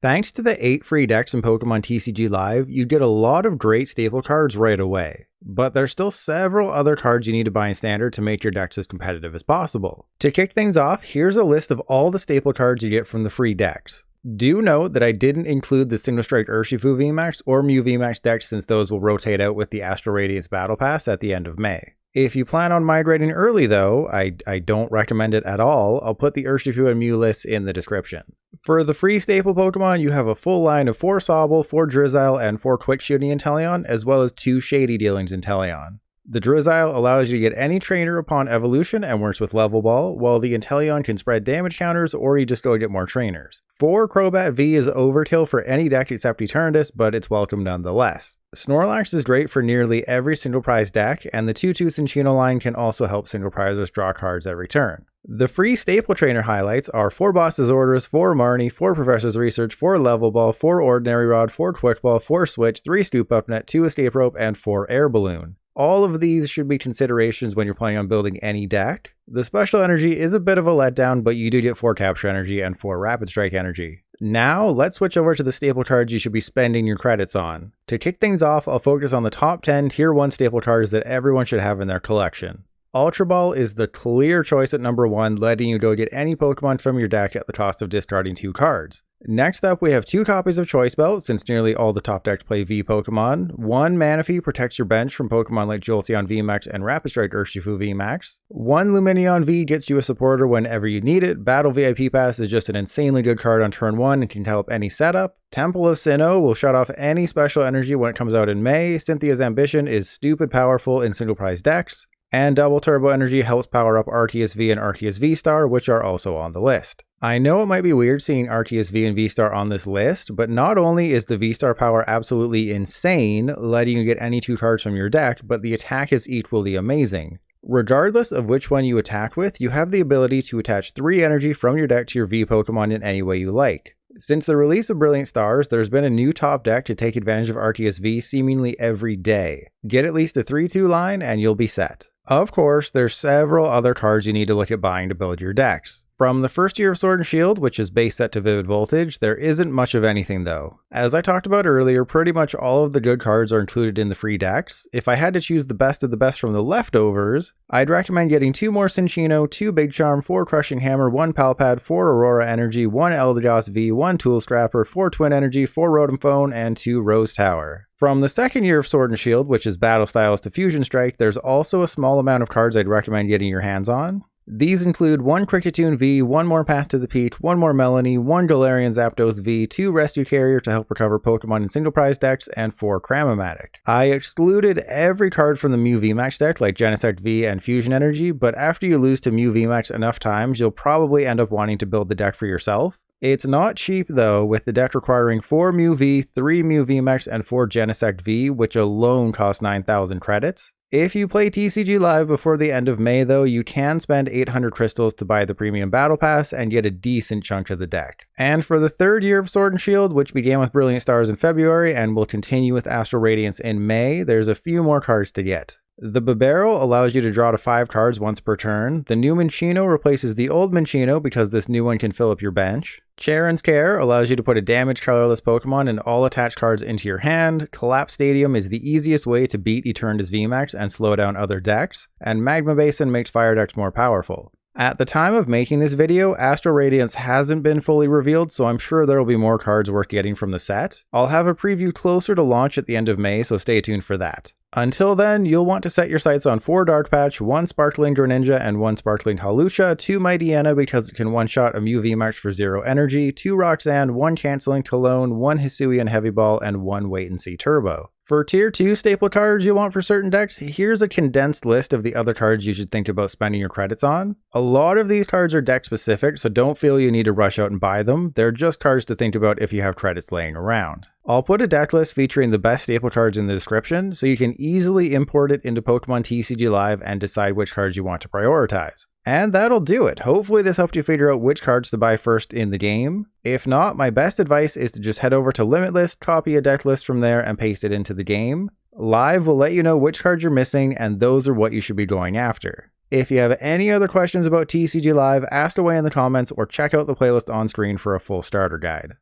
Thanks to the 8 free decks in Pokemon TCG Live, you get a lot of great staple cards right away. But there's still several other cards you need to buy in Standard to make your decks as competitive as possible. To kick things off, here's a list of all the staple cards you get from the free decks. Do note that I didn't include the Single Strike Urshifu VMAX or Mew VMAX decks since those will rotate out with the Astral Radiance Battle Pass at the end of May. If you plan on migrating early though, I don't recommend it at all. I'll put the Urshifu and Mew lists in the description. For the free staple Pokemon, you have a full line of 4 Sobble, 4 Drizzile, and 4 Quick Shooting Inteleon, as well as 2 Shady Dealings Inteleon. The Drizzile allows you to get any trainer upon evolution and works with Level Ball, while the Inteleon can spread damage counters or you just go get more trainers. 4 Crobat V is overkill for any deck except Eternatus, but it's welcome nonetheless. Snorlax is great for nearly every single prize deck, and the 2/2 Cinccino line can also help single prizers draw cards every turn. The free staple trainer highlights are 4 Boss's Orders, 4 Marnie, 4 Professor's Research, 4 Level Ball, 4 Ordinary Rod, 4 Quick Ball, 4 Switch, 3 Scoop Up Net, 2 Escape Rope, and 4 Air Balloon. All of these should be considerations when you're planning on building any deck. The Special Energy is a bit of a letdown, but you do get 4 Capture Energy and 4 Rapid Strike Energy. Now, let's switch over to the staple cards you should be spending your credits on. To kick things off, I'll focus on the top 10 Tier 1 staple cards that everyone should have in their collection. Ultra Ball is the clear choice at number 1, letting you go get any Pokemon from your deck at the cost of discarding 2 cards. Next up, we have 2 copies of Choice Belt, since nearly all the top decks play V Pokemon. 1 Manaphy protects your bench from Pokemon like Jolteon VMAX and Rapid Strike Urshifu VMAX. 1 Lumineon V gets you a supporter whenever you need it. Battle VIP Pass is just an insanely good card on turn 1 and can help any setup. Temple of Sinnoh will shut off any special energy when it comes out in May. Cynthia's Ambition is stupid powerful in single prize decks. And Double Turbo Energy helps power up Arceus V and Arceus V-Star, which are also on the list. I know it might be weird seeing Arceus V and V-Star on this list, but not only is the V-Star power absolutely insane, letting you get any 2 cards from your deck, but the attack is equally amazing. Regardless of which one you attack with, you have the ability to attach 3 energy from your deck to your V Pokemon in any way you like. Since the release of Brilliant Stars, there's been a new top deck to take advantage of Arceus V seemingly every day. Get at least a 3/2 line and you'll be set. Of course, there's several other cards you need to look at buying to build your decks. From the first year of Sword and Shield, which is base set to Vivid Voltage, there isn't much of anything though. As I talked about earlier, pretty much all of the good cards are included in the free decks. If I had to choose the best of the best from the leftovers, I'd recommend getting 2 more Cinccino, 2 Big Charm, 4 Crushing Hammer, 1 Pal Pad, 4 Aurora Energy, 1 Eldegoss V, 1 Tool Scrapper, 4 Twin Energy, 4 Rotom Phone, and 2 Rose Tower. From the second year of Sword and Shield, which is Battle Styles to Fusion Strike, there's also a small amount of cards I'd recommend getting your hands on. These include 1 Kricketune V, 1 more Path to the Peak, 1 more Melanie, 1 Galarian Zapdos V, 2 Rescue Carrier to help recover Pokemon in single prize decks, and 4 Cramomatic. I excluded every card from the Mew VMAX deck like Genesect V and Fusion Energy, but after you lose to Mew VMAX enough times, you'll probably end up wanting to build the deck for yourself. It's not cheap though, with the deck requiring 4 Mew V, 3 Mew VMAX, and 4 Genesect V, which alone cost 9,000 credits. If you play TCG Live before the end of May though, you can spend 800 crystals to buy the premium battle pass and get a decent chunk of the deck. And for the third year of Sword and Shield, which began with Brilliant Stars in February and will continue with Astral Radiance in May, there's a few more cards to get. The Bibarel allows you to draw to 5 cards once per turn. The new Minccino replaces the old Minccino because this new one can fill up your bench. Charon's Care allows you to put a damaged colorless Pokemon and all attached cards into your hand. Collapse Stadium is the easiest way to beat Eternatus VMAX and slow down other decks. And Magma Basin makes fire decks more powerful. At the time of making this video, Astral Radiance hasn't been fully revealed, so I'm sure there will be more cards worth getting from the set. I'll have a preview closer to launch at the end of May, so stay tuned for that. Until then, you'll want to set your sights on 4 Dark Patch, 1 Sparkling Greninja, and 1 Sparkling Hawlucha, 2 Mightyena because it can one-shot a Mew VMAX for 0 energy, 2 Roxanne, 1 Canceling Cologne, 1 Hisuian Heavy Ball, and 1 Wait and See Turbo. For Tier 2 staple cards you want for certain decks, here's a condensed list of the other cards you should think about spending your credits on. A lot of these cards are deck specific, so don't feel you need to rush out and buy them. They're just cards to think about if you have credits laying around. I'll put a deck list featuring the best staple cards in the description, so you can easily import it into Pokemon TCG Live and decide which cards you want to prioritize. And that'll do it. Hopefully this helped you figure out which cards to buy first in the game. If not, my best advice is to just head over to Limitlist, copy a deck list from there, and paste it into the game. Live will let you know which cards you're missing, and those are what you should be going after. If you have any other questions about TCG Live, ask away in the comments or check out the playlist on screen for a full starter guide.